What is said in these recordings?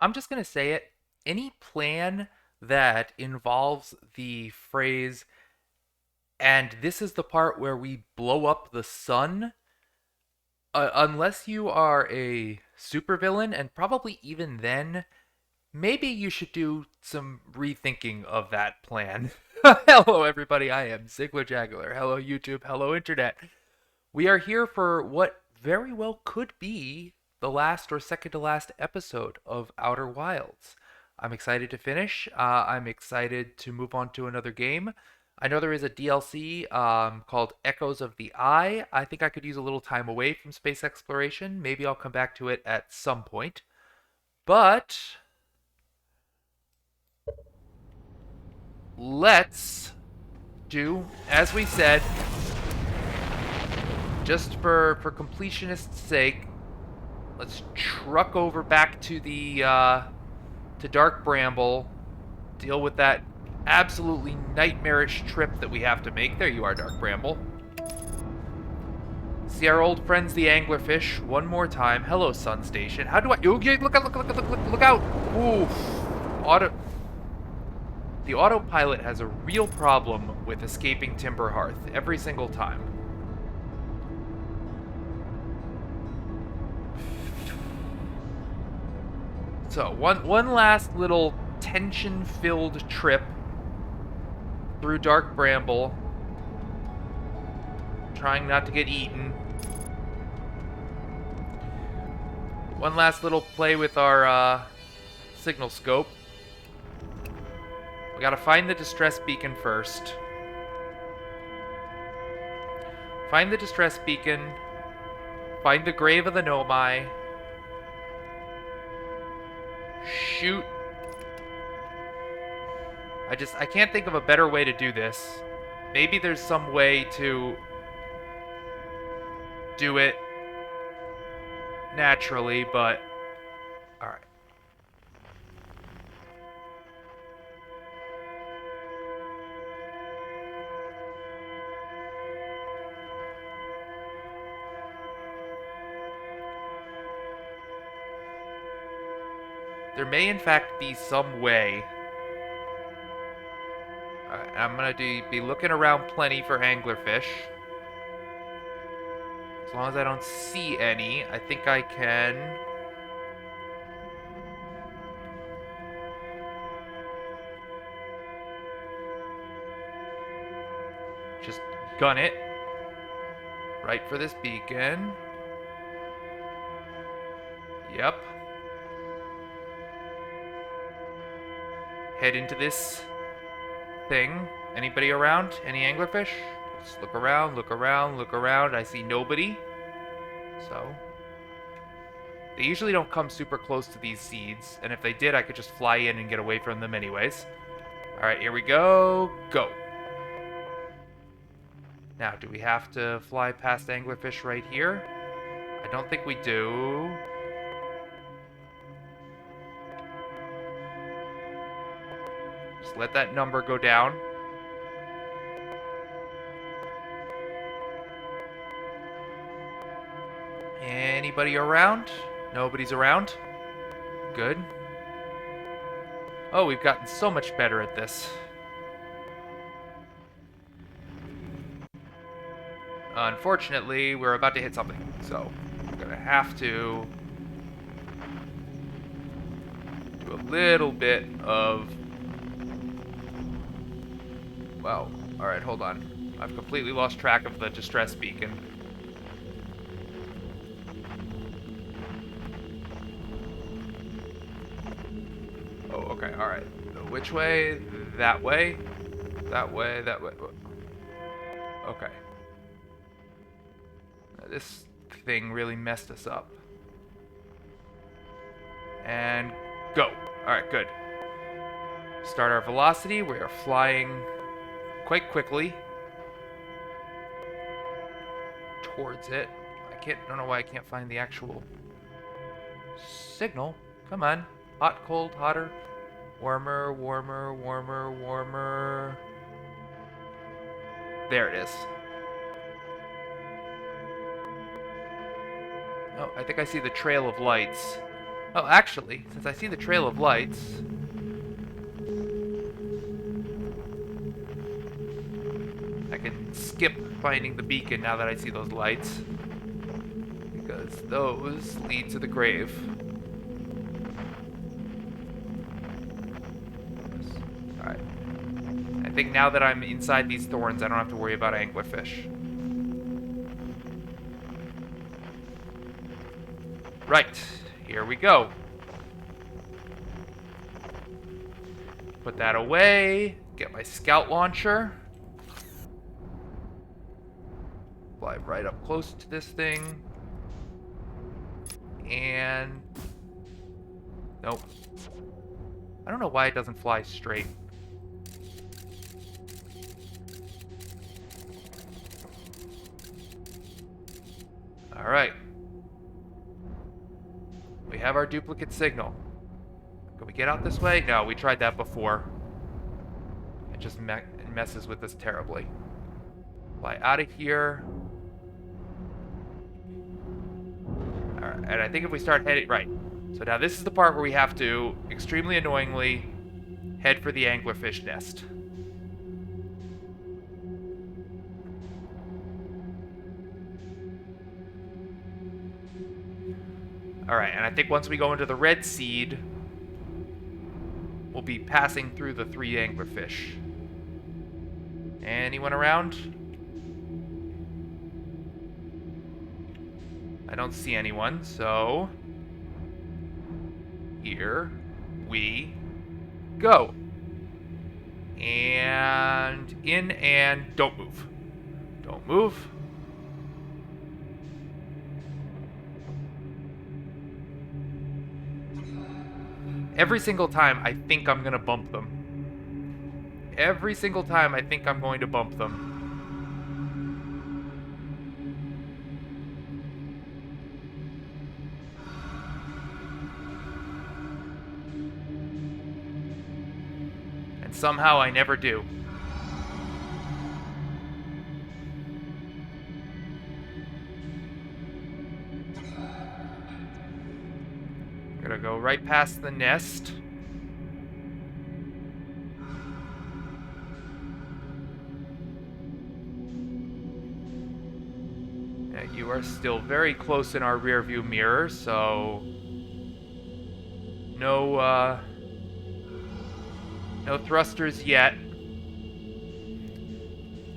I'm just going to say it. Any plan that involves the phrase, and this is the part where we blow up the sun, unless you are a supervillain, and probably even then, maybe you should do some rethinking of that plan. Hello, everybody. I am Zeigler Jagular. Hello, YouTube. Hello, Internet. We are here for what very well could be the last or second to last episode of Outer Wilds. I'm excited to finish. I'm excited to move on to another game. I know there is a DLC called Echoes of the Eye. I think I could use a little time away from space exploration. Maybe I'll come back to it at some point. But let's do, as we said, just for completionist's sake, let's truck over back to the to Dark Bramble, deal with that absolutely nightmarish trip that we have to make. There you are, Dark Bramble. See our old friends, the anglerfish, one more time. Hello, Sun Station. How do I? Oh, yeah, look out! Look out! Oof. The autopilot has a real problem with escaping Timber Hearth every single time. So, one last little tension-filled trip through Dark Bramble. Trying not to get eaten. One last little play with our signal scope. We gotta find the distress beacon first. Find the distress beacon. Find the grave of the Nomai. Shoot. I can't think of a better way to do this. Maybe there's some way to do it naturally, but alright. There may in fact be some way. I'm gonna be looking around plenty for anglerfish. As long as I don't see any, I think I can. Just gun it. Right for this beacon. Yep. Head into this thing. Anybody around? Any anglerfish? Let's look around, look around, look around. I see nobody. So, they usually don't come super close to these seeds, and if they did, I could just fly in and get away from them anyways. Alright, here we go. Go. Now, do we have to fly past anglerfish right here? I don't think we do. Just let that number go down. Anybody around? Nobody's around. Good. Oh, we've gotten so much better at this. Unfortunately, we're about to hit something, so I'm gonna have to do a little bit of... Well, alright, hold on. I've completely lost track of the distress beacon. Oh, okay, alright. Which way? That way? That way, that way. Okay. This thing really messed us up. And go. Alright, good. Start our velocity. We are flying quite quickly towards it. Don't know why I can't find the actual signal. Come on. Hot, cold, hotter. Warmer, warmer, warmer, warmer. There it is. Oh, I think I see the trail of lights. Oh, actually, since I see the trail of lights... I can skip finding the beacon now that I see those lights. Because those lead to the grave. Alright. I think now that I'm inside these thorns, I don't have to worry about anglerfish. Right. Here we go. Put that away. Get my scout launcher. Fly right up close to this thing. And... nope. I don't know why it doesn't fly straight. Alright. We have our duplicate signal. Can we get out this way? No, we tried that before. It just messes with us terribly. Fly out of here. Alright, and I think if we start heading... right. So now this is the part where we have to, extremely annoyingly, head for the anglerfish nest. Alright, and I think once we go into the red seed, we'll be passing through the 3 anglerfish. Anyone around? I don't see anyone, so... here we go. And in and don't move. Don't move. Every single time I think I'm gonna bump them. Every single time I think I'm going to bump them. And somehow I never do. I'm gonna go right past the nest. You are still very close in our rear view mirror, so no thrusters yet.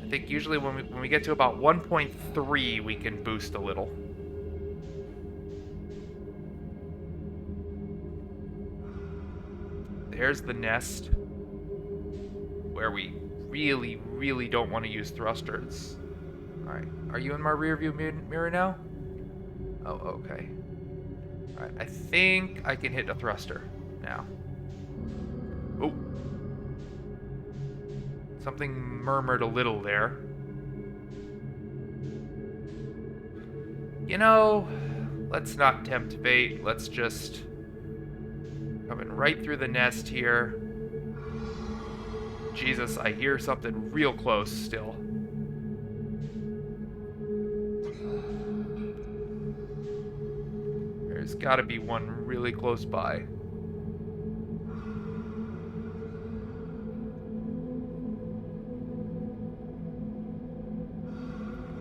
I think usually when we get to about 1.3 we can boost a little. There's the nest, where we really, really don't want to use thrusters. Alright, are you in my rear view mirror now? Oh, okay. Alright, I think I can hit a thruster now. Oh. Something murmured a little there. You know, let's not tempt fate. Let's just... coming right through the nest here. Jesus, I hear something real close still. There's gotta be one really close by.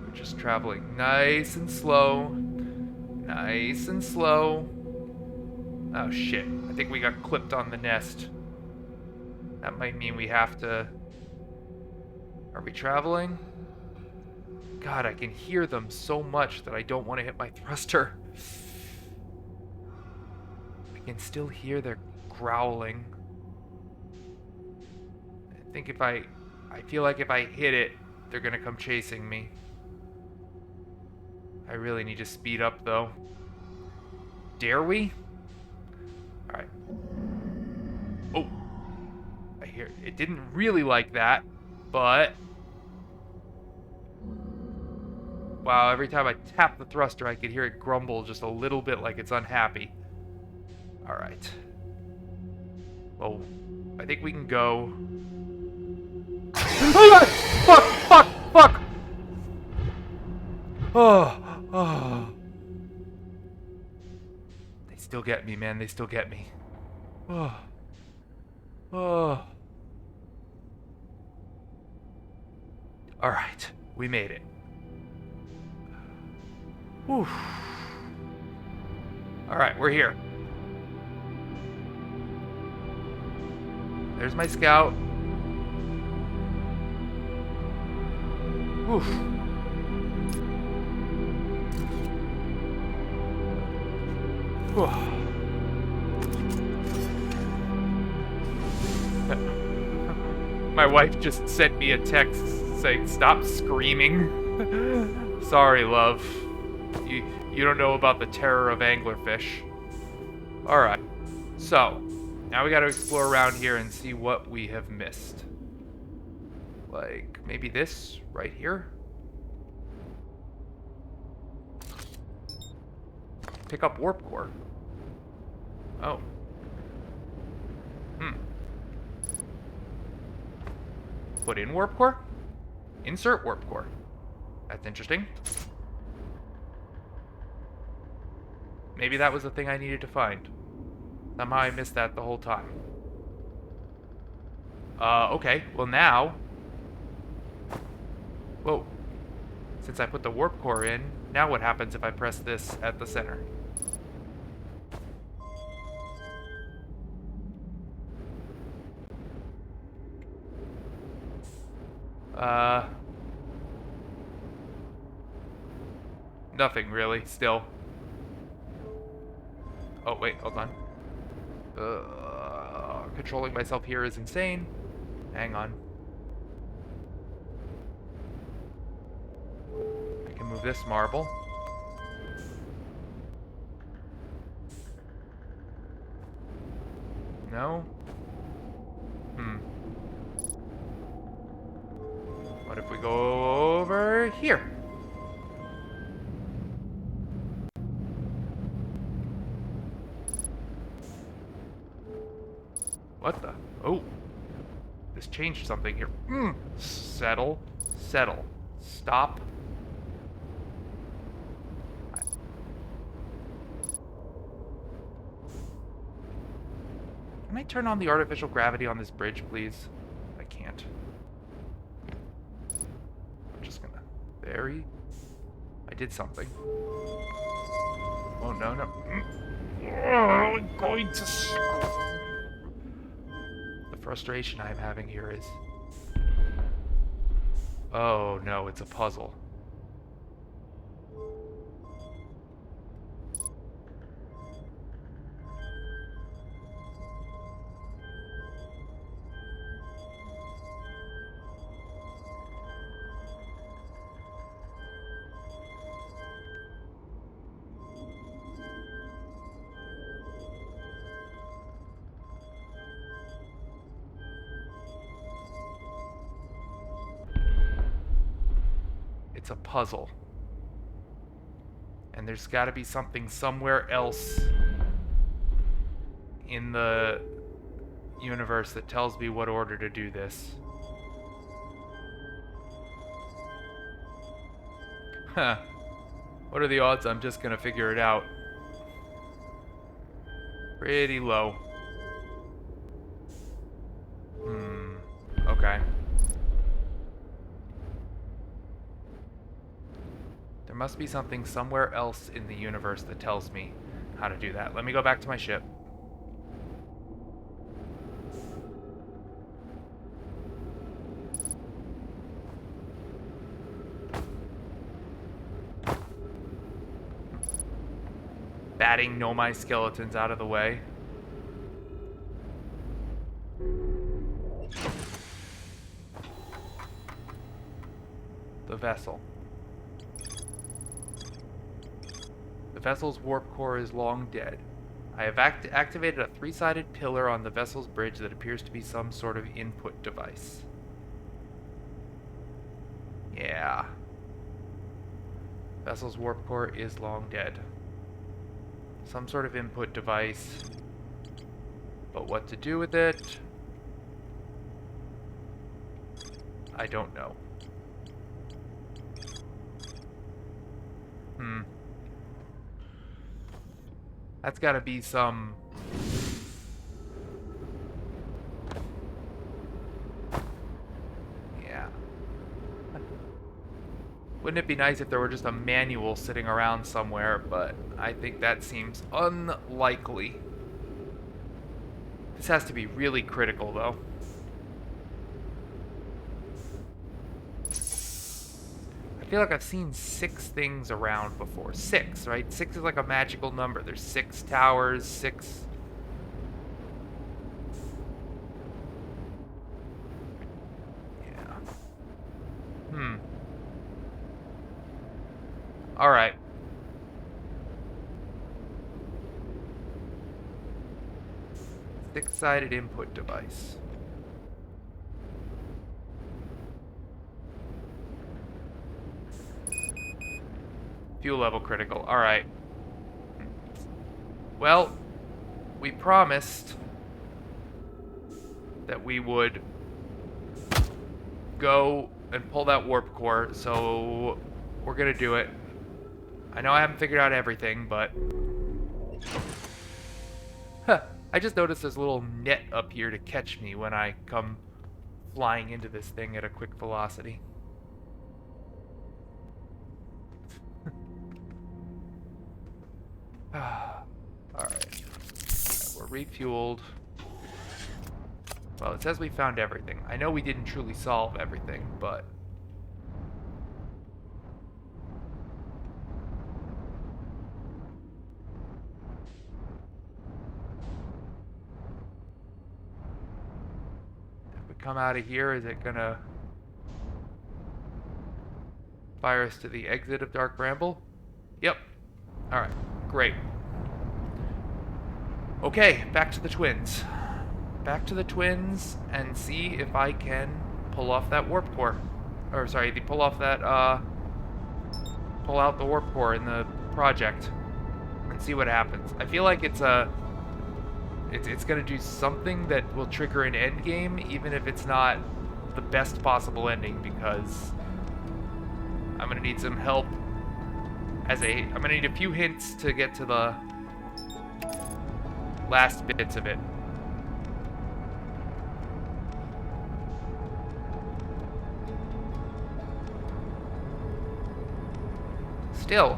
We're just traveling nice and slow. Nice and slow. Oh shit, I think we got clipped on the nest. That might mean we have to... Are we traveling? God, I can hear them so much that I don't want to hit my thruster. I can still hear their growling. I think if I feel like if I hit it, they're gonna come chasing me. I really need to speed up though. Dare we? Alright. Oh. I hear it didn't really like that, but... wow, every time I tap the thruster, I could hear it grumble just a little bit like it's unhappy. Alright. Well, I think we can go... oh god! Fuck! Fuck! Fuck! Oh! Oh! still get me, man. They still get me. Oh. Oh. Alright. We made it. Whew. Alright, we're here. There's my scout. Oof. My wife just sent me a text saying, "Stop screaming." Sorry, love. You don't know about the terror of anglerfish. Alright. So, now we gotta explore around here and see what we have missed. Like, maybe this right here? Pick up warp core. Oh. Put in warp core? Insert warp core. That's interesting. Maybe that was the thing I needed to find. Somehow I missed that the whole time. Okay. Well now... Whoa. Since I put the warp core in, now what happens if I press this at the center? Nothing really, still. Oh, wait, hold on. Controlling myself here is insane. Hang on. I can move this marble. No? What if we go over here? What the? Oh. This changed something here. Settle. Settle. Stop. Can I turn on the artificial gravity on this bridge, please? I can't. I'm just gonna... I did something. Oh, no, no. I'm going to... The frustration I'm having here is... Oh, no, it's a puzzle. It's a puzzle. And there's got to be something somewhere else in the universe that tells me what order to do this. Huh. What are the odds I'm just gonna figure it out? Pretty low. Okay. There must be something somewhere else in the universe that tells me how to do that. Let me go back to my ship. Batting Nomai skeletons out of the way. The vessel. The vessel's warp core is long dead. I have activated a three-sided pillar on the vessel's bridge that appears to be some sort of input device. Yeah. Vessel's warp core is long dead. Some sort of input device. But what to do with it? I don't know. That's gotta be some... Yeah. Wouldn't it be nice if there were just a manual sitting around somewhere, but I think that seems unlikely. This has to be really critical, though. I feel like I've seen 6 things around before. 6, right? 6 is like a magical number. There's 6 towers, 6... Yeah. Alright. Six-sided input device. Fuel level critical. Alright. Well, we promised that we would go and pull that warp core, so we're gonna do it. I know I haven't figured out everything, but... Huh. I just noticed there's a little net up here to catch me when I come flying into this thing at a quick velocity. Alright. We're refueled. Well, it says we found everything. I know we didn't truly solve everything, but... if we come out of here, is it gonna fire us to the exit of Dark Bramble? Yep. Alright, great. Okay, back to the twins. Back to the twins and see if I can pull off that warp core. Or sorry, pull off that, pull out the warp core in the project and see what happens. I feel like it's gonna do something that will trigger an end game, even if it's not the best possible ending, because I'm gonna need some help I'm gonna need a few hints to get to the last bits of it. Still,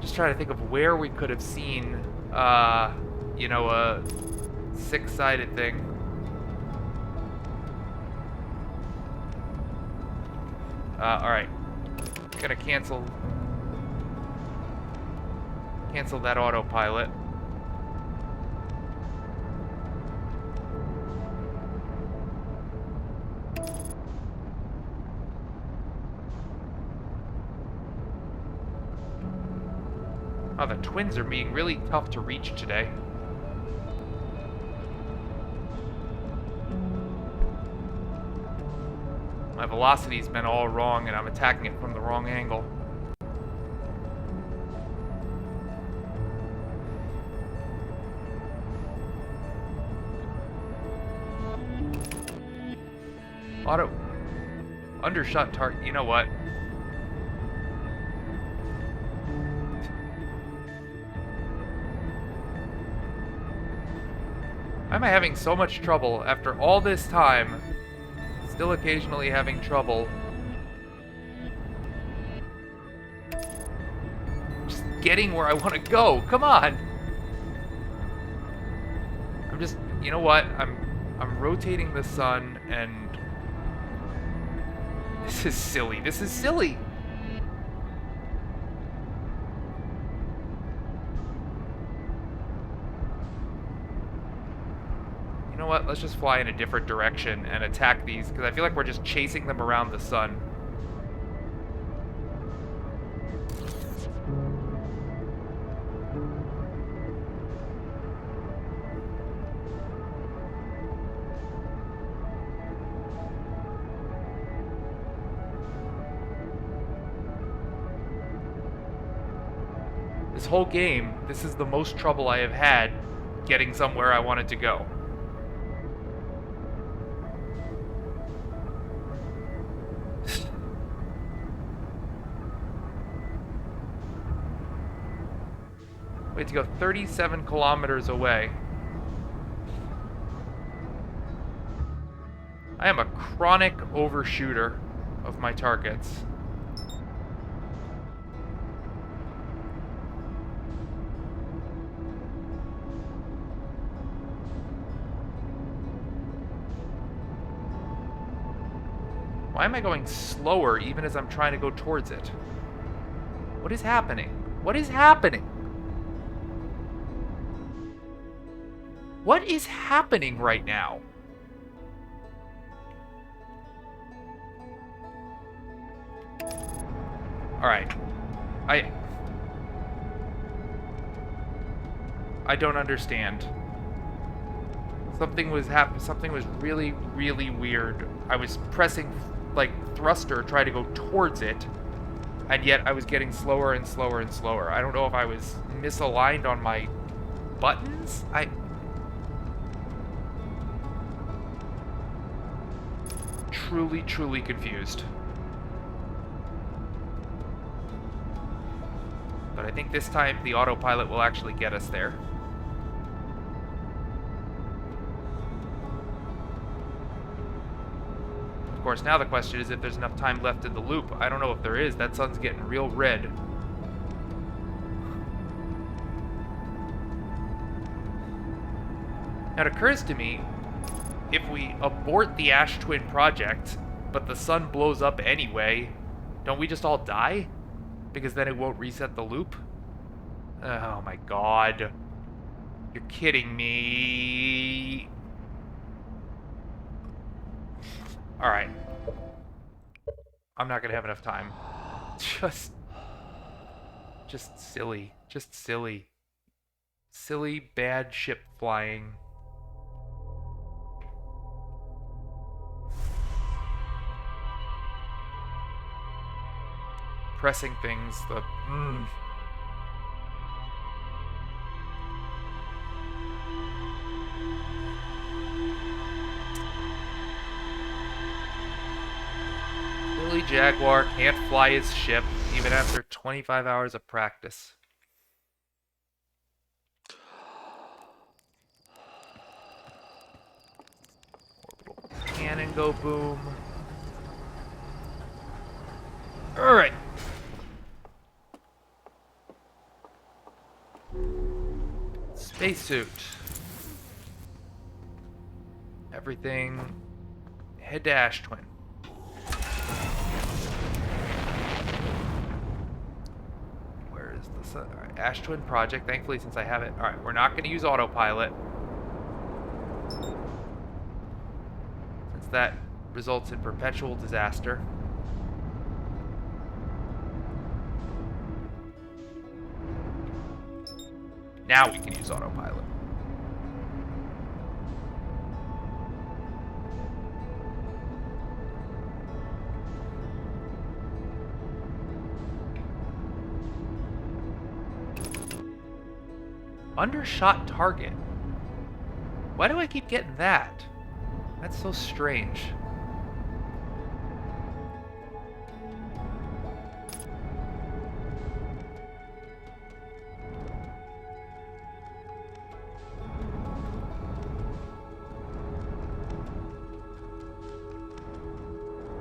just trying to think of where we could have seen, you know, a 6-sided thing. Alright. Gonna cancel that autopilot. Oh, the twins are being really tough to reach today. My velocity's been all wrong, and I'm attacking it from the wrong angle. Auto... Undershot target... You know what? Why am I having so much trouble after all this time? Still occasionally having trouble. Just getting where I want to go. Come on. I'm just, you know what? I'm rotating the sun, and this is silly. This is silly. You know what? Let's just fly in a different direction and attack these, because I feel like we're just chasing them around the sun. This whole game, this is the most trouble I have had getting somewhere I wanted to go. We have to go 37 kilometers away. I am a chronic overshooter of my targets. Why am I going slower even as I'm trying to go towards it? What is happening? What is happening? What is happening right now? Alright. I don't understand. Something was really, really weird. I was pressing like thruster, trying to go towards it, and yet I was getting slower and slower and slower. I don't know if I was misaligned on my buttons. Truly, truly confused. But I think this time the autopilot will actually get us there. Of course, now the question is if there's enough time left in the loop. I don't know if there is. That sun's getting real red. Now it occurs to me, if we abort the Ash Twin project, but the sun blows up anyway, don't we just all die? Because then it won't reset the loop? Oh my god. You're kidding me. Alright. I'm not gonna have enough time. Just silly. Just silly. Silly, bad ship flying. Pressing things, Billy Jaguar can't fly his ship even after 25 hours of practice. Orbital cannon go boom. Alright. Spacesuit. Everything. Head to Ash Twin. Where is the sun? Alright, Ash Twin project. Thankfully, since I have it. Alright, we're not going to use autopilot. Since that results in perpetual disaster. Now we can use autopilot. Undershot target. Why do I keep getting that? That's so strange.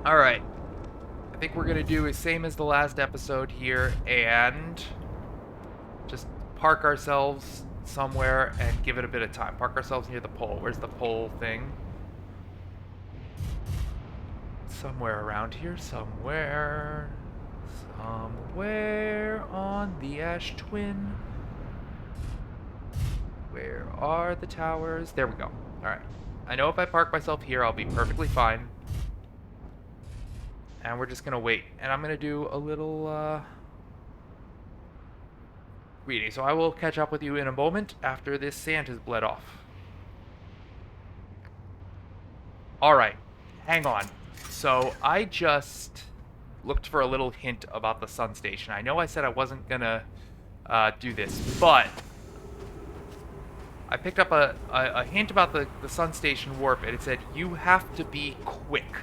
Alright. I think we're going to do the same as the last episode here and just park ourselves somewhere and give it a bit of time. Park ourselves near the pole. Where's the pole thing? Somewhere around here. Somewhere on the Ash Twin. Where are the towers? There we go. Alright. I know if I park myself here, I'll be perfectly fine. And we're just going to wait. And I'm going to do a little reading. So I will catch up with you in a moment after this sand has bled off. Alright. Hang on. So I just looked for a little hint about the sun station. I know I said I wasn't going to do this, but I picked up a hint about the sun station warp, and it said, you have to be quick.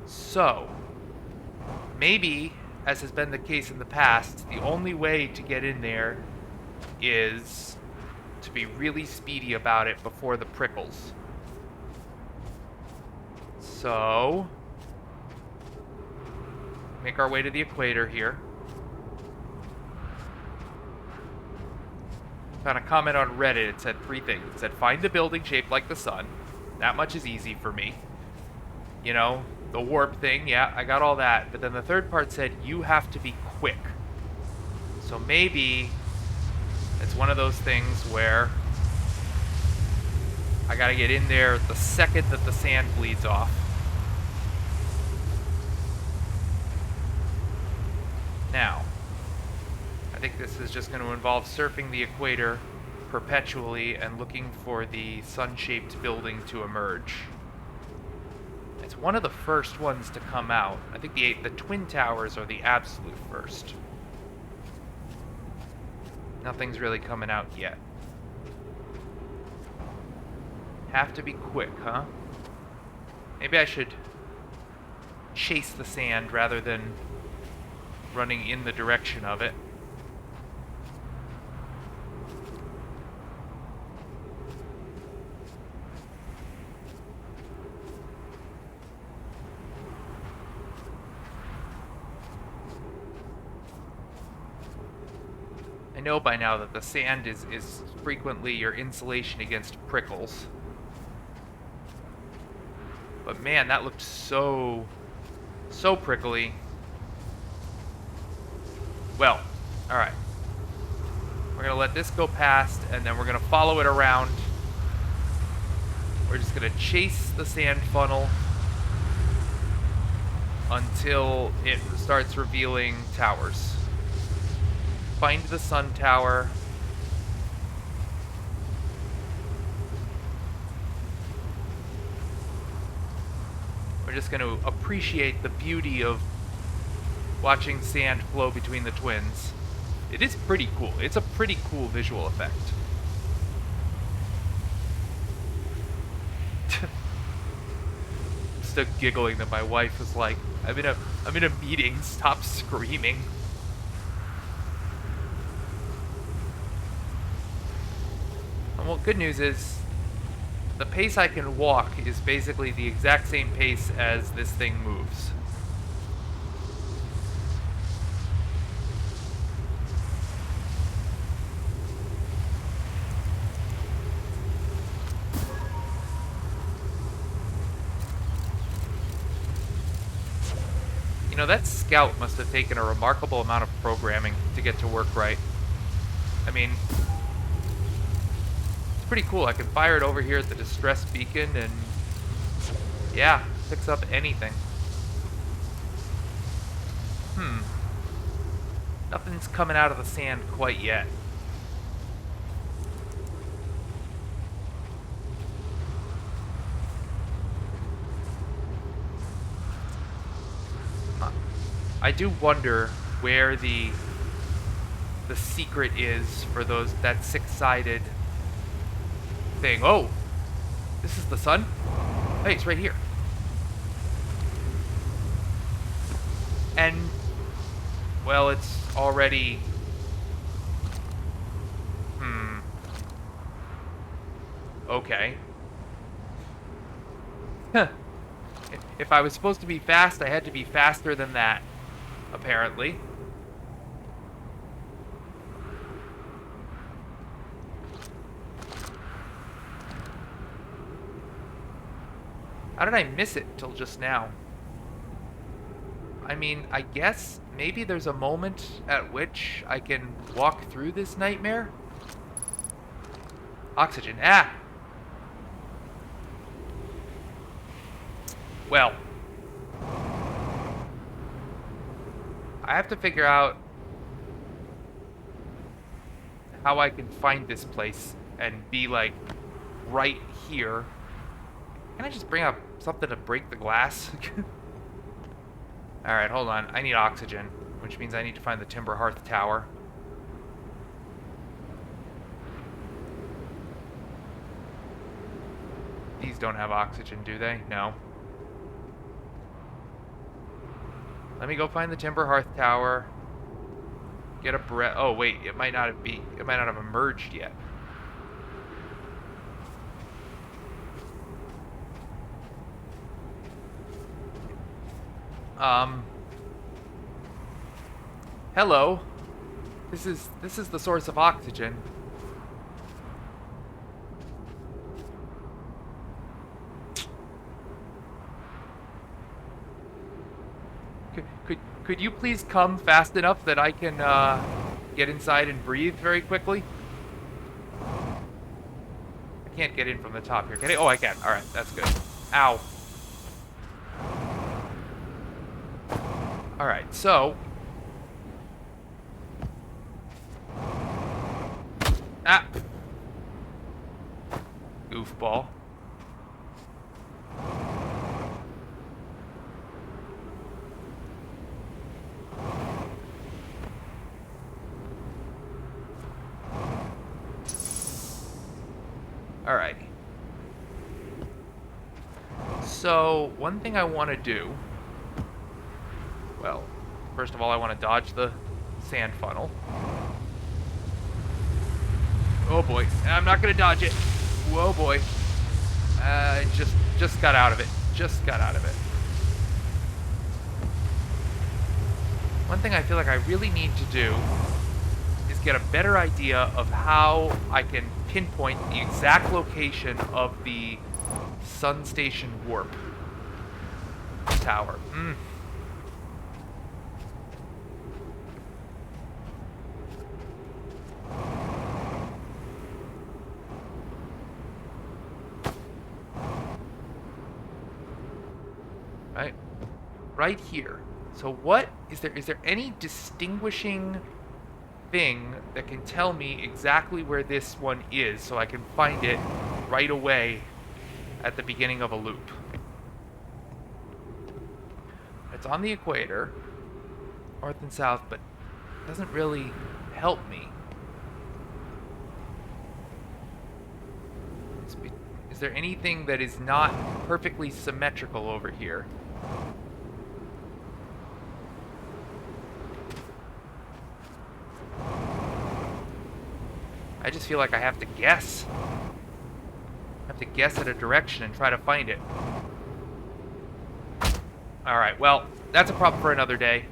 So, maybe, as has been the case in the past, the only way to get in there is to be really speedy about it before the prickles. So, make our way to the equator here. Found a comment on Reddit. It said 3 things. It said, find the building shaped like the sun. That much is easy for me. You know, the warp thing, yeah, I got all that. But then the third part said, you have to be quick. So maybe it's one of those things where I gotta get in there the second that the sand bleeds off. Now, I think this is just going to involve surfing the equator perpetually and looking for the sun-shaped building to emerge. It's one of the first ones to come out. I think the Twin Towers are the absolute first. Nothing's really coming out yet. Have to be quick, huh? Maybe I should chase the sand rather than running in the direction of it. I know by now that the sand is frequently your insulation against prickles. But man, that looked so prickly. Well, alright. We're going to let this go past, and then we're going to follow it around. We're just going to chase the sand funnel until it starts revealing towers. Find the sun tower. We're just going to appreciate the beauty of watching sand flow between the twins. It is pretty cool. It's a pretty cool visual effect. I'm still giggling that my wife was like, I'm in a meeting, stop screaming. Well, good news is the pace I can walk is basically the exact same pace as this thing moves. You know, that scout must have taken a remarkable amount of programming to get to work right. I mean, it's pretty cool. I can fire it over here at the distress beacon and, yeah, picks up anything. Nothing's coming out of the sand quite yet. I do wonder where the secret is for that 6-sided thing. Oh, this is the sun? Hey, it's right here. And, well, it's already... Okay. If I was supposed to be fast, I had to be faster than that, apparently. How did I miss it till just now? I mean, I guess maybe there's a moment at which I can walk through this nightmare? Oxygen. Ah! Well. I have to figure out how I can find this place and be, like, right here. Can I just bring up something to break the glass? Alright, hold on. I need oxygen, which means I need to find the Timber Hearth Tower. These don't have oxygen, do they? No. Let me go find the Timber Hearth Tower. Get a breath. Oh wait, it might not have emerged yet. Hello. This is the source of oxygen. Could you please come fast enough that I can get inside and breathe very quickly? I can't get in from the top here. Can I? Oh, I can. All right, that's good. Ow. All right, so. Ah. Goofball. Alright. So, one thing I want to do... Well, first of all, I want to dodge the sand funnel. Oh boy. I'm not going to dodge it. Whoa boy. Just got out of it. Just got out of it. One thing I feel like I really need to do is get a better idea of how I can pinpoint the exact location of the Sun Station warp tower. Right here. So what is there any distinguishing thing that can tell me exactly where this one is so I can find it right away at the beginning of a loop? It's on the equator, north and south, but it doesn't really help me. Is there anything that is not perfectly symmetrical over here? I just feel like I have to guess. I have to guess at a direction and try to find it. Alright, well, that's a problem for another day.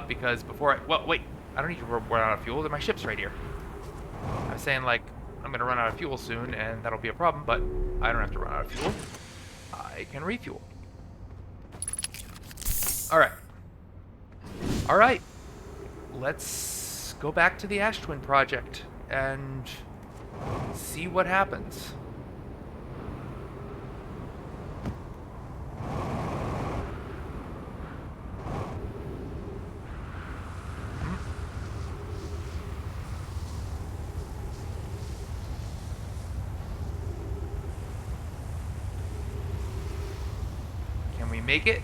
Because before I... Well, wait. I don't need to run out of fuel. My ship's right here. I was saying, like, I'm going to run out of fuel soon, and that'll be a problem, but I don't have to run out of fuel. I can refuel. Alright. Alright. Let's go back to the Ash Twin Project and see what happens. Can we make it?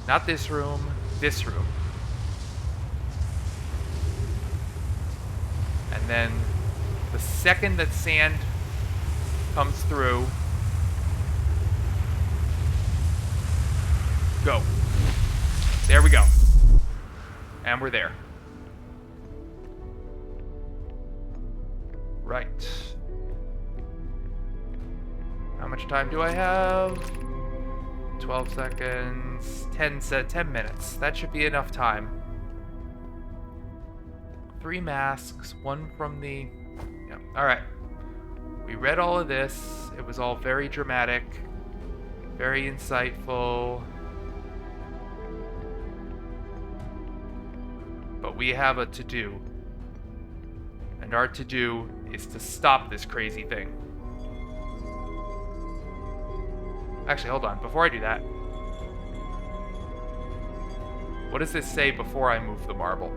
Not this room, this room. And then the second that sand comes through, go. There we go. And we're there. Right. How much time do I have? 12 seconds, 10 minutes. That should be enough time. 3 masks, 1 from the... Yeah. Alright. We read all of this. It was all very dramatic, very insightful. But we have a to-do. And our to-do is to stop this crazy thing. Actually, hold on. Before I do that, what does this say before I move the marble?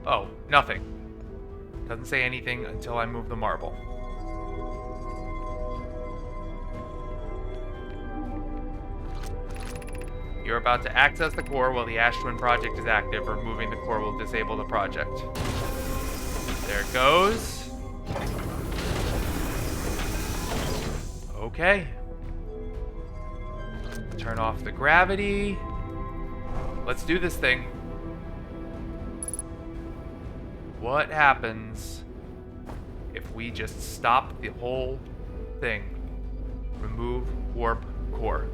Oh, nothing. Doesn't say anything until I move the marble. You're about to access the core while the Ash Twin project is active. Removing the core will disable the project. There it goes. Okay. Turn off the gravity. Let's do this thing. What happens if we just stop the whole thing? Remove warp core.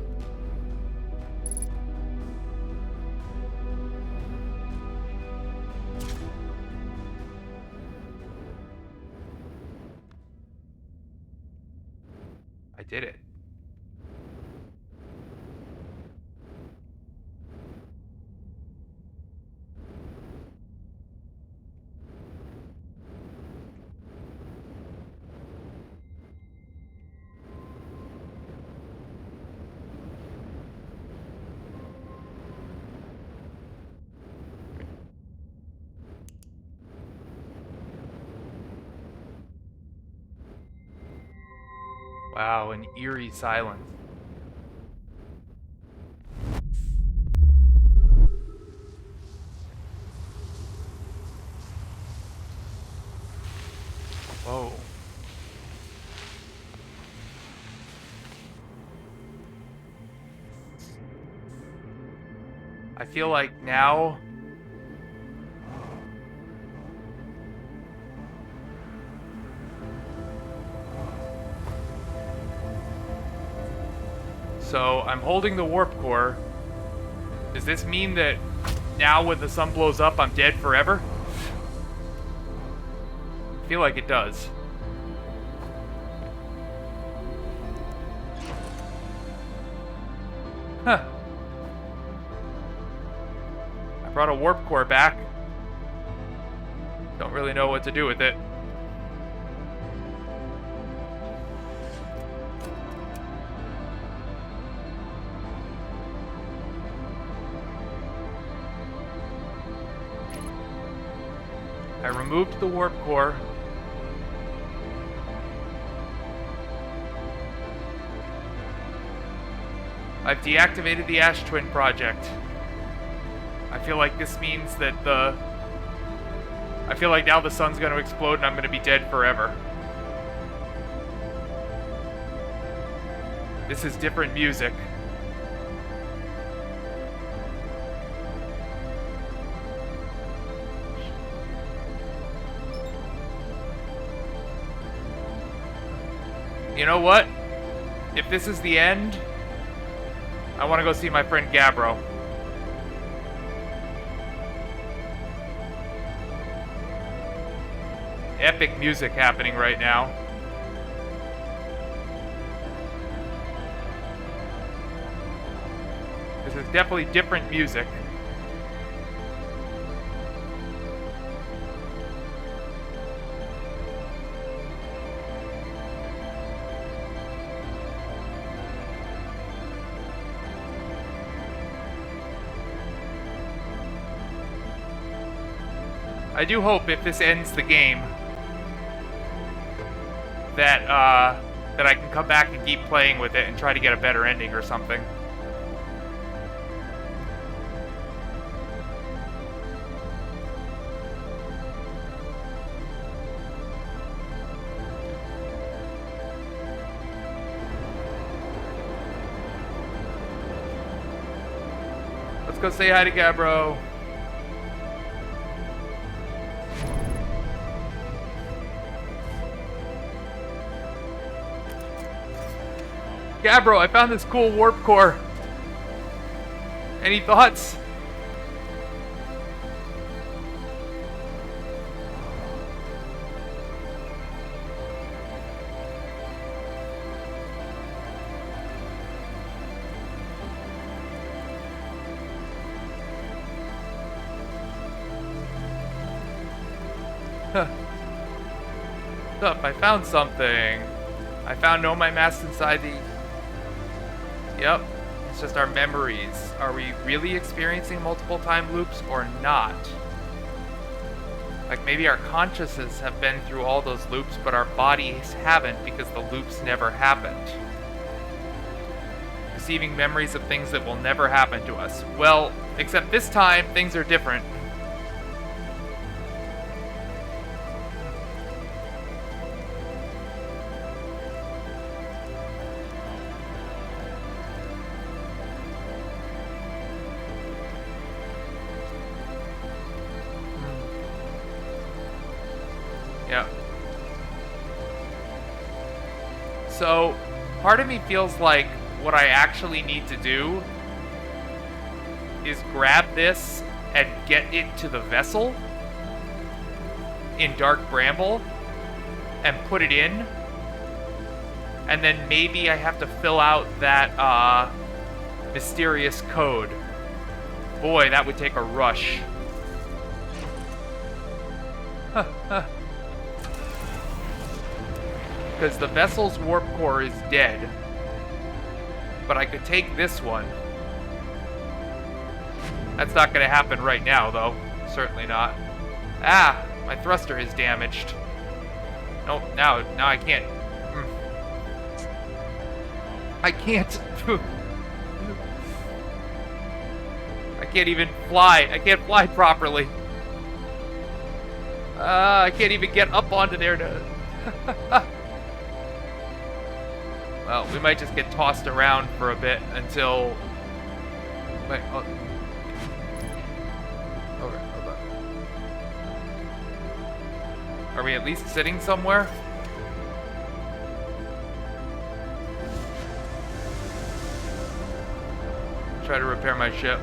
I did it. Wow, an eerie silence. Whoa. I feel like now... So, I'm holding the warp core. Does this mean that now when the sun blows up, I'm dead forever? I feel like it does. Huh. I brought a warp core back. Don't really know what to do with it. I removed the warp core. I've deactivated the Ash Twin project. I feel like this means that I feel like now the sun's going to explode and I'm going to be dead forever. This is different music. You know what? If this is the end, I want to go see my friend Gabbro. Epic music happening right now. This is definitely different music. I do hope if this ends the game that that I can come back and keep playing with it and try to get a better ending or something. Let's go say hi to Gabbro. Gabbro, I found this cool warp core. Any thoughts? Huh. Up, I found something. I found No My Mask inside the... Yep, it's just our memories. Are we really experiencing multiple time loops or not? Like maybe our consciousnesses have been through all those loops, but our bodies haven't because the loops never happened. Receiving memories of things that will never happen to us. Well, except this time, things are different. Yeah. So, part of me feels like what I actually need to do is grab this and get it to the vessel in Dark Bramble and put it in. And then maybe I have to fill out that mysterious code. Boy, that would take a rush. Because the vessel's warp core is dead. But I could take this one. That's not going to happen right now, though. Certainly not. Ah, my thruster is damaged. Nope, now I can't. I can't. I can't even fly. I can't fly properly. I can't even get up onto there to... Well, we might just get tossed around for a bit until... Wait, oh. Okay, hold on. Are we at least sitting somewhere? Try to repair my ship.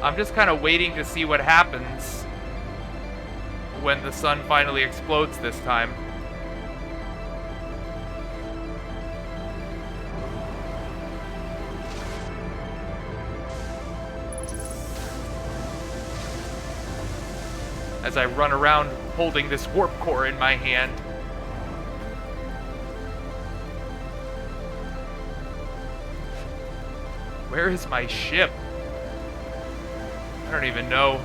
I'm just kind of waiting to see what happens when the sun finally explodes this time. As I run around holding this warp core in my hand. Where is my ship? I don't even know.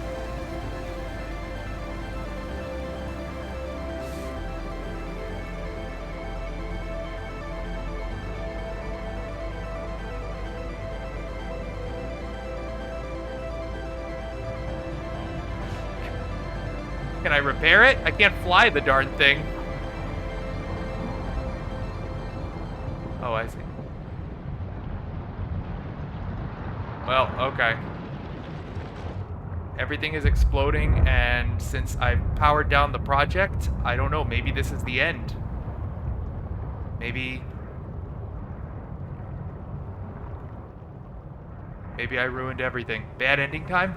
Can I repair it? I can't fly the darn thing. Oh, I see. Well, okay. Everything is exploding, and since I've powered down the project, I don't know, maybe this is the end. Maybe I ruined everything. Bad ending time?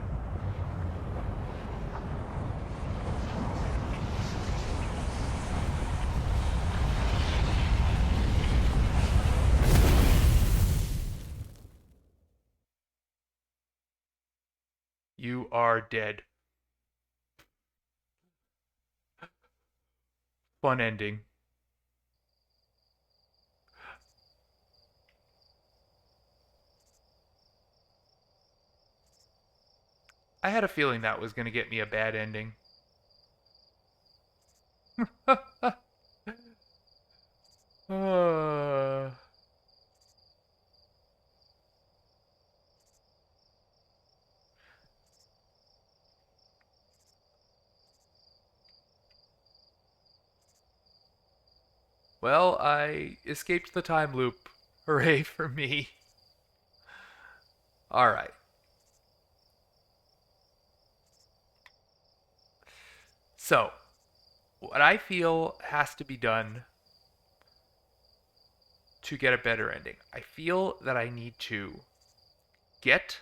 You are dead. Fun ending. I had a feeling that was going to get me a bad ending. uh... Well, I escaped the time loop. Hooray for me. Alright. So, what I feel has to be done to get a better ending. I feel that I need to get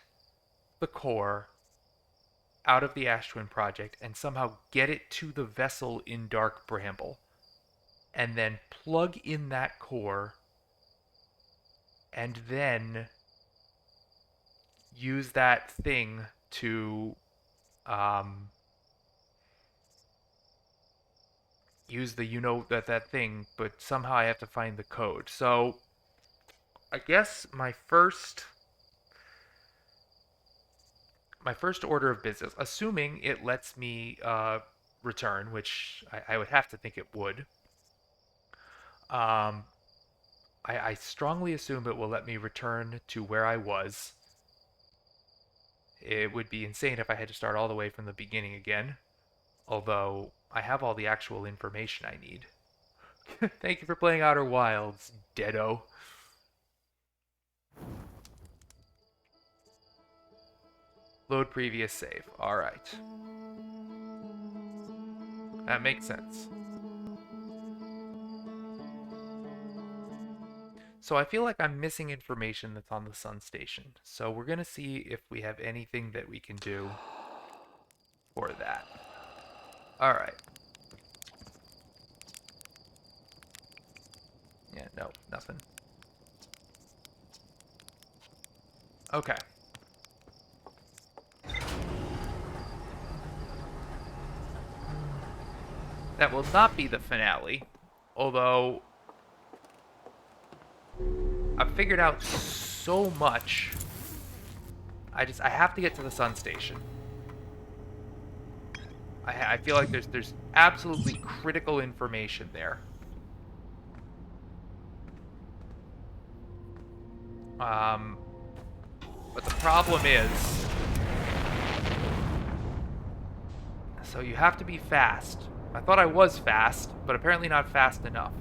the core out of the Ash Twin project and somehow get it to the vessel in Dark Bramble. And then plug in that core and then use that thing to use the that thing, but somehow I have to find the code. So I guess my first order of business, assuming it lets me return, which I would have to think it would. Um, I strongly assume it will let me return to where I was. It would be insane if I had to start all the way from the beginning again, although I have all the actual information I need. Thank you for playing Outer Wilds, Deado. Load previous save. Alright. That makes sense. So I feel like I'm missing information that's on the sun station. So we're going to see if we have anything that we can do for that. Alright. Yeah, no, nothing. Okay. That will not be the finale, although I've figured out so much. I have to get to the sun station. I feel like there's absolutely critical information there. But the problem is, so you have to be fast. I thought I was fast, but apparently not fast enough.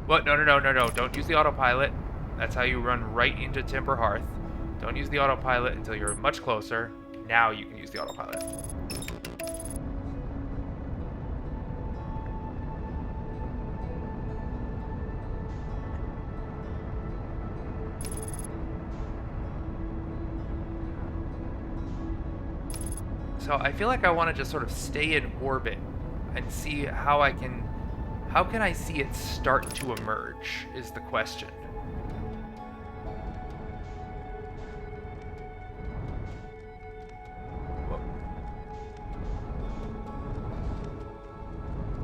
What? No, no, no, no, no. Don't use the autopilot. That's how you run right into Timber Hearth. Don't use the autopilot until you're much closer. Now you can use the autopilot. So I feel like I want to just sort of stay in orbit and see how can I see it start to emerge is the question. Whoa.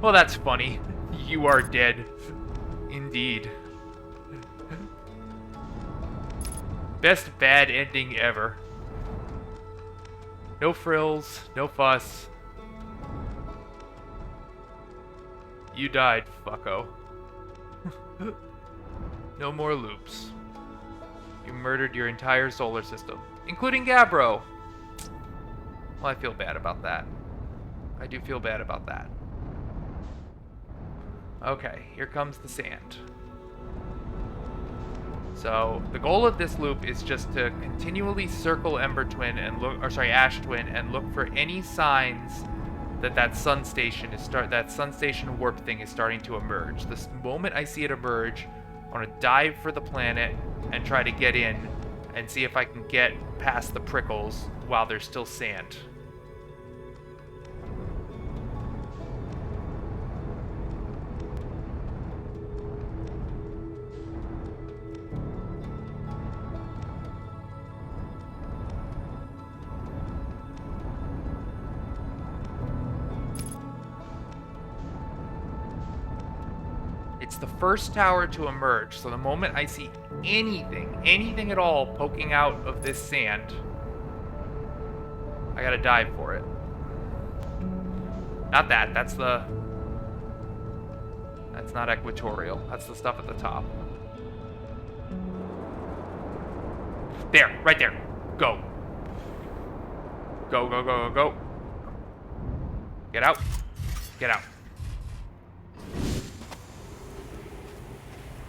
Well, that's funny. You are dead. Indeed. Best bad ending ever. No frills, no fuss. You died, fucko. No more loops. You murdered your entire solar system, including Gabbro. Well, I feel bad about that. I do feel bad about that. Okay, here comes the sand. So the goal of this loop is just to continually circle Ember Twin and look, or sorry, Ash Twin, and look for any signs that that sun station warp thing is starting to emerge. The moment I see it emerge, I want to dive for the planet and try to get in and see if I can get past the prickles while there's still sand. It's the first tower to emerge, so the moment I see anything at all poking out of this sand, I gotta dive for it. Not that, that's not equatorial. That's the stuff at the top. There, right there. Go. Go, go, go, go, go. Get out. Get out.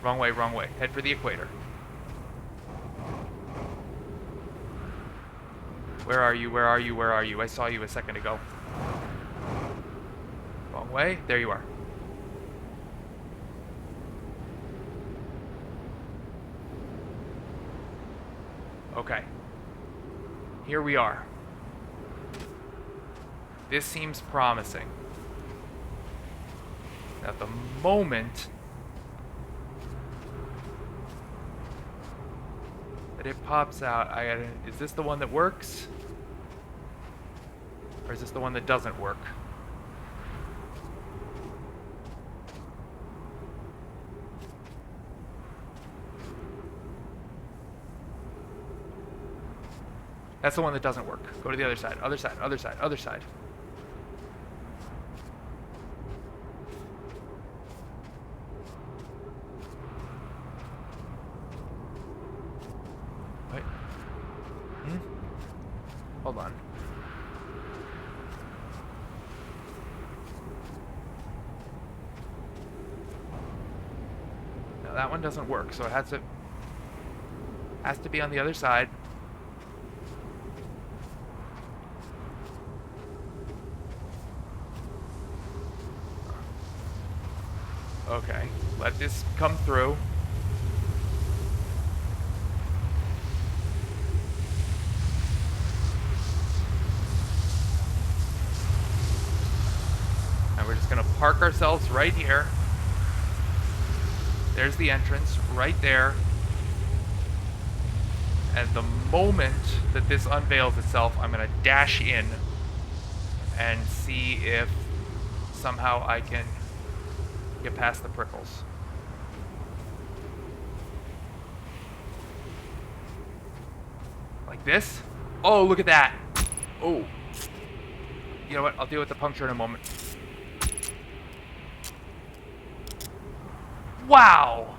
Wrong way, wrong way. Head for the equator. Where are you? Where are you? Where are you? I saw you a second ago. Wrong way. There you are. Okay. Here we are. This seems promising. At the moment that it pops out, is this the one that works? Or is this the one that doesn't work? That's the one that doesn't work. Go to the other side, other side, other side, other side. Wait. Hold on. No, that one doesn't work, so it has to be on the other side. Okay, let this come through. And we're just gonna park ourselves right here. There's the entrance, right there. And the moment that this unveils itself, I'm gonna dash in and see if somehow I can get past the prickles. Like this? Oh, look at that! Oh. You know what? I'll deal with the puncture in a moment. Wow!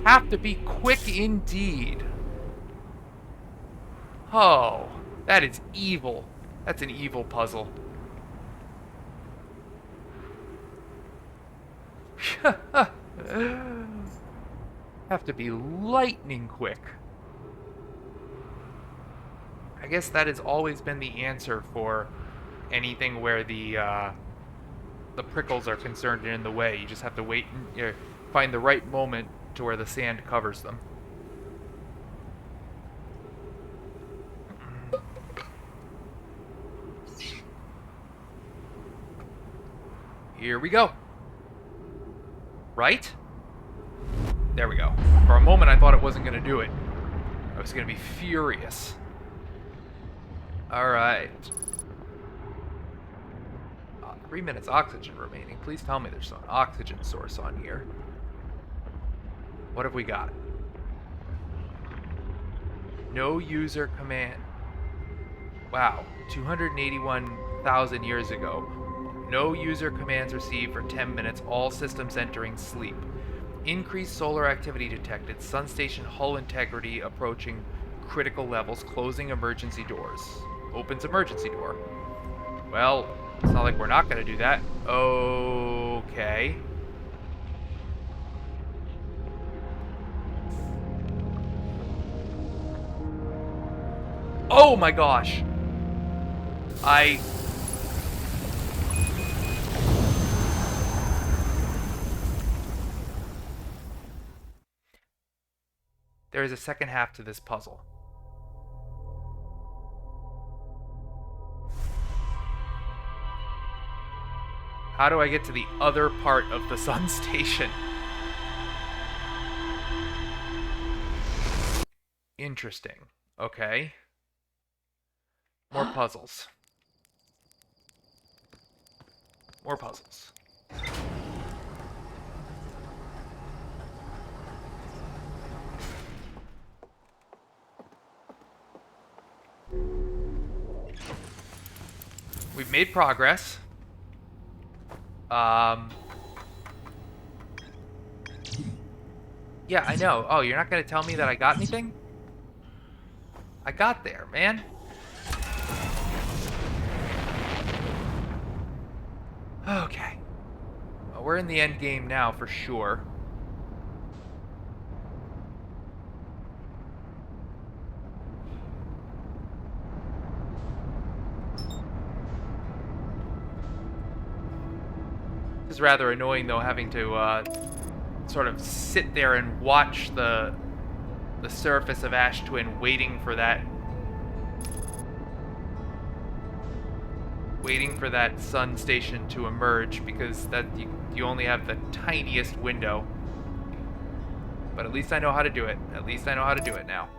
Have to be quick indeed. Oh, that is evil. That's an evil puzzle. Have to be lightning quick. I guess that has always been the answer for anything where the prickles are concerned and in the way. You just have to wait and find the right moment to where the sand covers them. Here we go. Right? There we go. For a moment I thought it wasn't going to do it. I was going to be furious. Alright. 3 minutes oxygen remaining. Please tell me there's an oxygen source on here. What have we got? No user command. Wow. 281,000 years ago. No user commands received for 10 minutes. All systems entering sleep. Increased solar activity detected. Sun station hull integrity approaching critical levels. Closing emergency doors. Opens emergency door. Well, it's not like we're not going to do that. Okay. Oh my gosh! There is a second half to this puzzle. How do I get to the other part of the sun station? Interesting. Okay. More puzzles. More puzzles. We've made progress. Yeah, I know. Oh, you're not gonna tell me that I got anything? I got there, man. Okay. Well, we're in the end game now for sure. It's rather annoying though, having to sort of sit there and watch the surface of Ash Twin waiting for that sun station to emerge, because that you only have the tiniest window. But at least I know how to do it. At least I know how to do it now.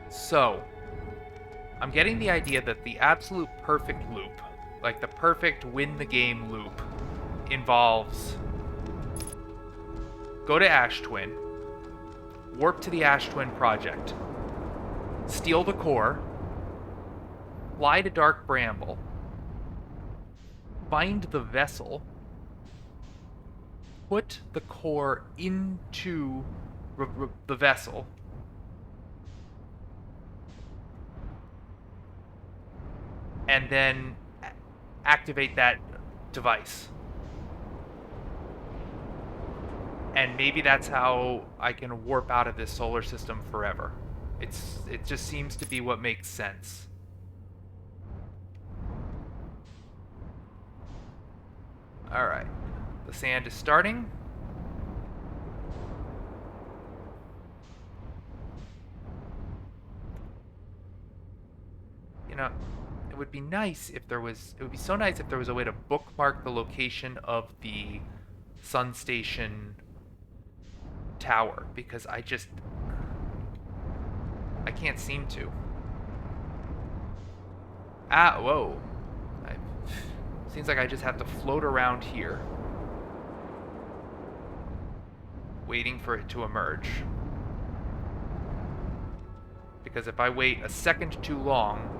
So, I'm getting the idea that the absolute perfect loop, like the perfect win the game loop, involves go to Ash Twin, warp to the Ash Twin project, steal the core, fly to Dark Bramble, find the vessel, put the core into the vessel, and then activate that device. And maybe that's how I can warp out of this solar system forever. It just seems to be what makes sense. Alright. The sand is starting. You know, it would be nice if there was... It would be so nice if there was a way to bookmark the location of the Sun Station tower, because I can't seem to. Ah, whoa. Seems like I just have to float around here, waiting for it to emerge. Because if I wait a second too long,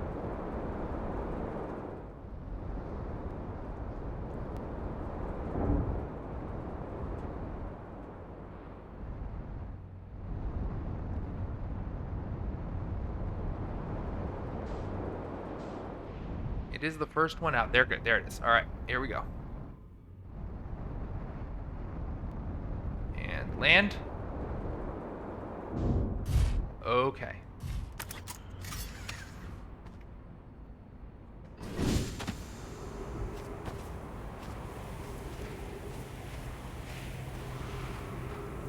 it is the first one out. There, good. There it is. All right, here we go. And land. Okay.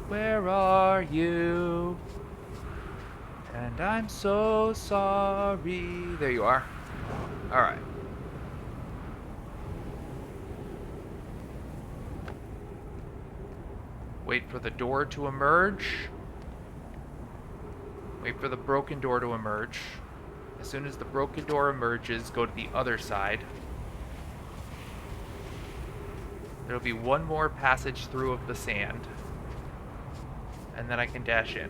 Where are you? And I'm so sorry. There you are. All right. Wait for the door to emerge. Wait for the broken door to emerge. As soon as the broken door emerges, go to the other side. There'll be one more passage through of the sand. And then I can dash in.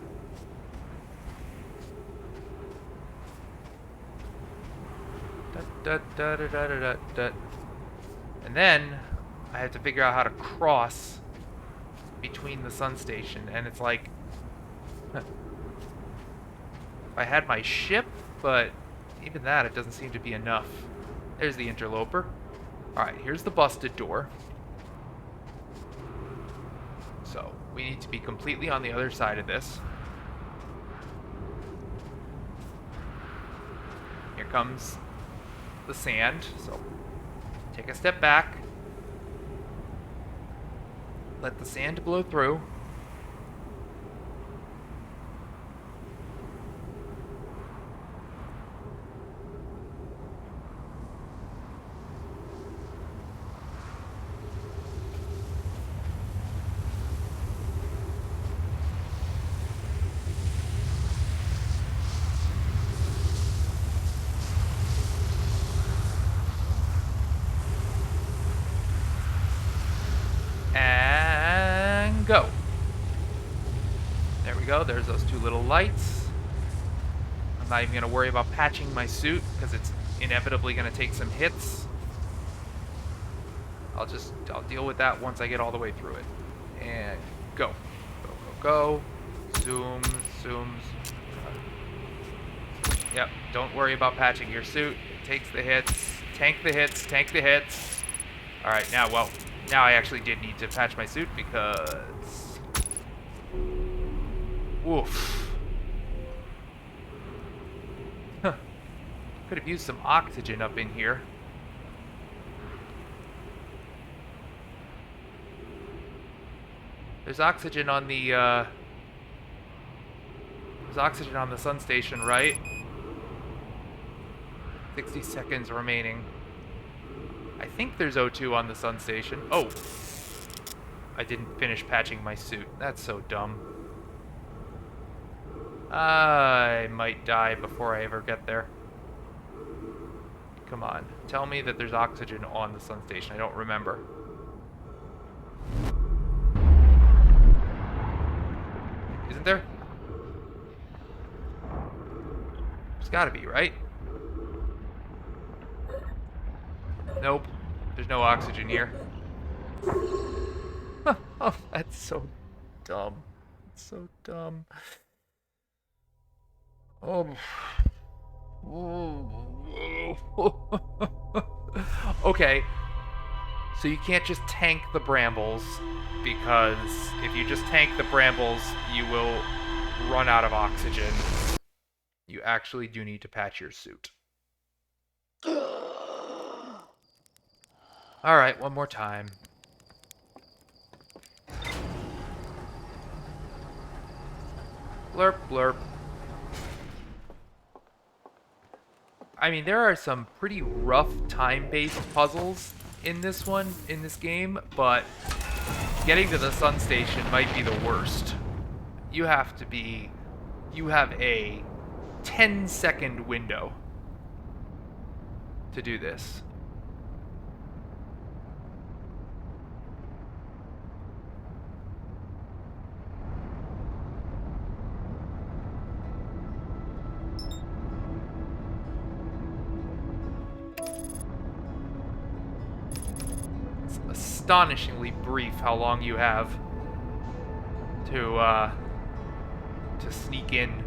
And then I have to figure out how to cross between the Sun Station, and it's like I had my ship, but even that, it doesn't seem to be enough. There's the interloper. Alright, here's the busted door. So we need to be completely on the other side of this. Here comes the sand, so take a step back. Let the sand blow through. And go. There we go. There's those two little lights. I'm not even going to worry about patching my suit because it's inevitably going to take some hits. I'll deal with that once I get all the way through it. And go. Go, go, go. Zoom, zooms. Yep, don't worry about patching your suit. It takes the hits. Tank the hits, tank the hits. Alright, now, well, now I actually did need to patch my suit because... Oof. Huh. Could have used some oxygen up in here. There's oxygen on the, There's oxygen on the Sun Station, right? 60 seconds remaining. I think there's O2 on the Sun Station. Oh! I didn't finish patching my suit. That's so dumb. I might die before I ever get there. Come on. Tell me that there's oxygen on the Sun Station. I don't remember. Isn't there? There's gotta be, right? Nope. There's no oxygen here. Oh, that's so dumb. It's so dumb. Oh. Okay. So you can't just tank the brambles, because if you just tank the brambles, you will run out of oxygen. You actually do need to patch your suit. Alright, one more time. Blurp, blurp. I mean, there are some pretty rough time-based puzzles in this game, but getting to the sun station might be the worst. You have a 10-second window to do this. Astonishingly brief how long you have to sneak in.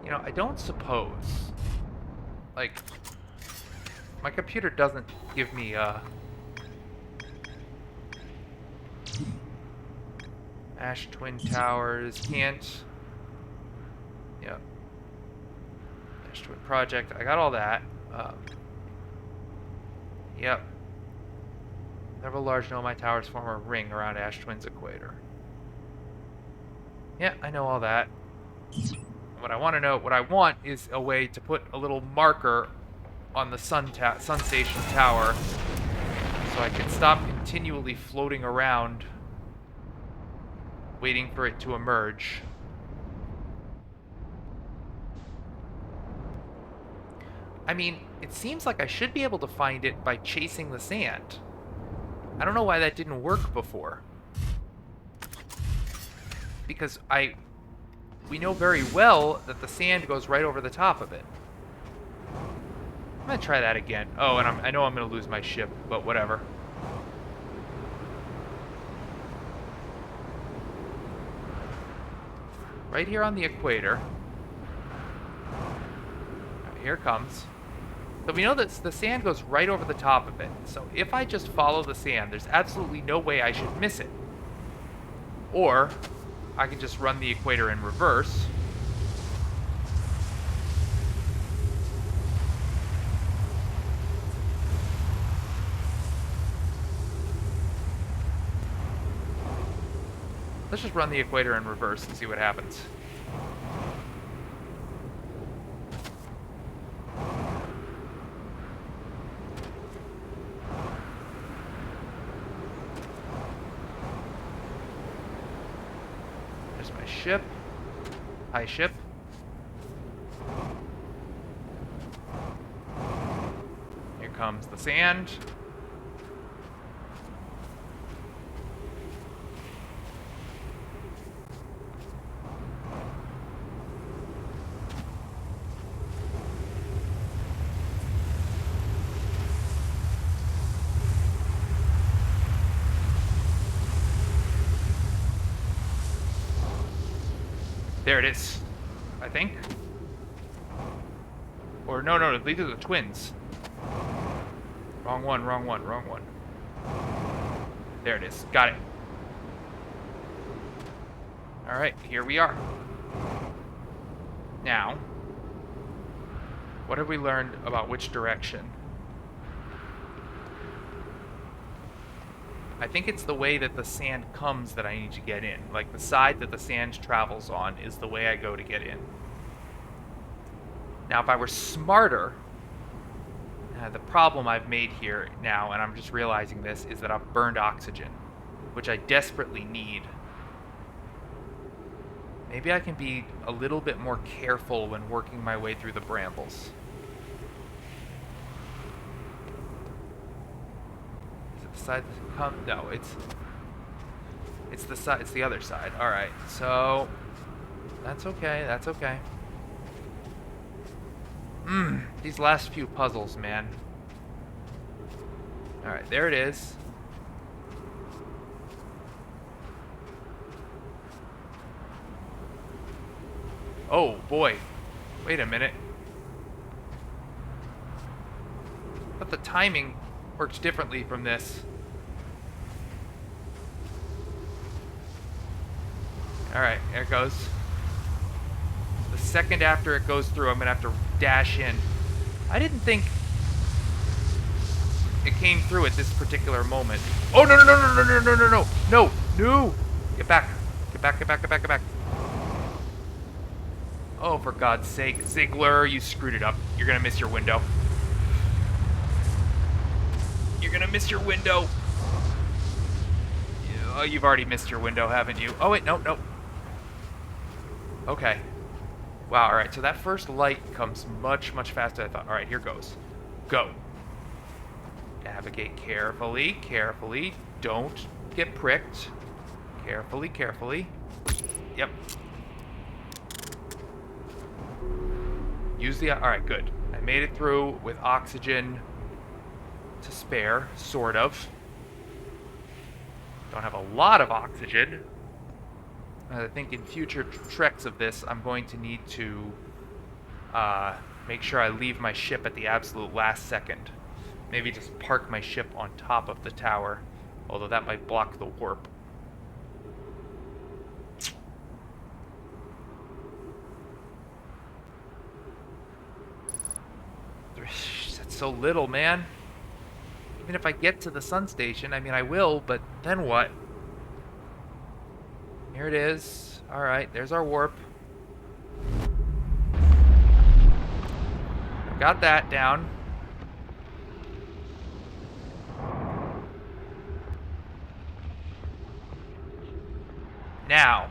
You know, I don't suppose, like, my computer doesn't give me, Ash Twin Towers, can't, yeah, Ash Twin Project, I got all that, yep, several large nomai towers form a ring around Ash Twin's equator. Yeah, I know all that. What I want is a way to put a little marker on the sun station tower, so I can stop continually floating around waiting for it to emerge. I mean, it seems like I should be able to find it by chasing the sand. I don't know why that didn't work before. Because we know very well that the sand goes right over the top of it. I'm gonna try that again. Oh, and I know I'm gonna lose my ship, but whatever. Right here on the equator. Right, here it comes. So we know that the sand goes right over the top of it. So if I just follow the sand, there's absolutely no way I should miss it. Or I can just run the equator in reverse. Let's just run the equator in reverse and see what happens. There's my ship. Hi, ship. Here comes the sand. There it is, I think. Or no, these are the twins. Wrong one. There it is, got it. Alright, here we are. Now, what have we learned about which direction? I think it's the way that the sand comes that I need to get in. Like, the side that the sand travels on is the way I go to get in. Now, if I were smarter, the problem I've made here now, and I'm just realizing this, is that I've burned oxygen. which I desperately need. Maybe I can be a little bit more careful when working my way through the brambles. Is it the side that come? No, it's the side. It's the other side. All right, so that's okay. That's okay. These last few puzzles, man. All right, there it is. Oh boy, wait a minute. But the timing works differently from this. All right, there it goes. The second after it goes through, I'm gonna have to dash in. I didn't think it came through at this particular moment. Oh no no no no no no no no no no no! Get back! Get back! Get back! Get back! Get back! Oh, for God's sake, Zeigler, you screwed it up. You're gonna miss your window. You're gonna miss your window. Oh, you've already missed your window, haven't you? Oh wait, no, no. Okay. Wow, alright, so that first light comes much, much faster than I thought. Alright, here goes. Go. Navigate carefully, carefully. Don't get pricked. Carefully, carefully. Yep. Use the... Alright, good. I made it through with oxygen to spare, sort of. Don't have a lot of oxygen. I think in future treks of this, I'm going to need to make sure I leave my ship at the absolute last second. Maybe just park my ship on top of the tower, although that might block the warp. That's so little, man. Even if I get to the sun station, I mean, I will, but then what? Here it is. Alright, there's our warp. Got that down. Now,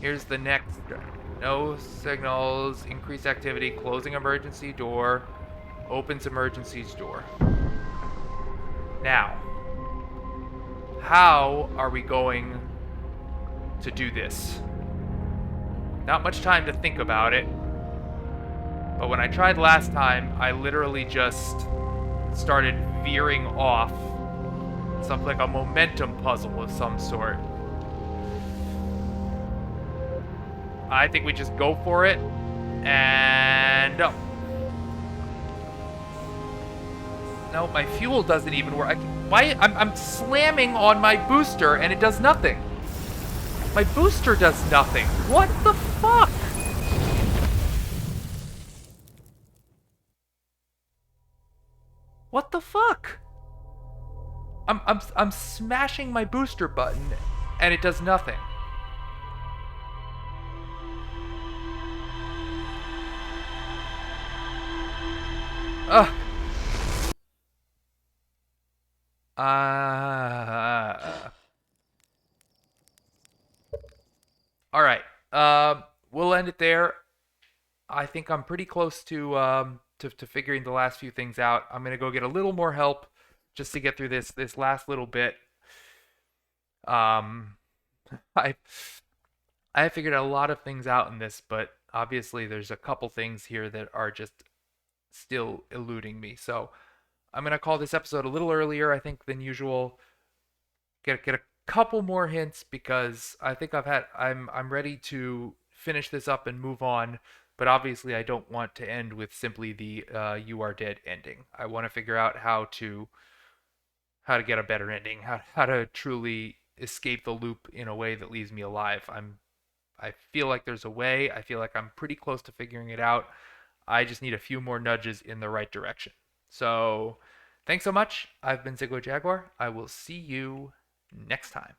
here's the next. No signals, increased activity, closing emergency door, opens emergencies door. Now, how are we going to do this? Not much time to think about it. But when I tried last time, I literally just started veering off. Something like a momentum puzzle of some sort. I think we just go for it. And no. No, my fuel doesn't even work. Why? I'm slamming on my booster and it does nothing. My booster does nothing. What the fuck? What the fuck? I'm smashing my booster button and it does nothing. Ugh. All right. We'll end it there. I think I'm pretty close to figuring the last few things out. I'm gonna go get a little more help just to get through this last little bit. Um, I I figured a lot of things out in this, but obviously there's a couple things here that are just still eluding me. So I'm gonna call this episode a little earlier, I think, than usual. Get a couple more hints because I think I'm ready to finish this up and move on. But obviously, I don't want to end with simply the "you are dead" ending. I want to figure out how to get a better ending, how to truly escape the loop in a way that leaves me alive. I feel like there's a way. I feel like I'm pretty close to figuring it out. I just need a few more nudges in the right direction. So, thanks so much. I've been Ziggo Jaguar. I will see you next time.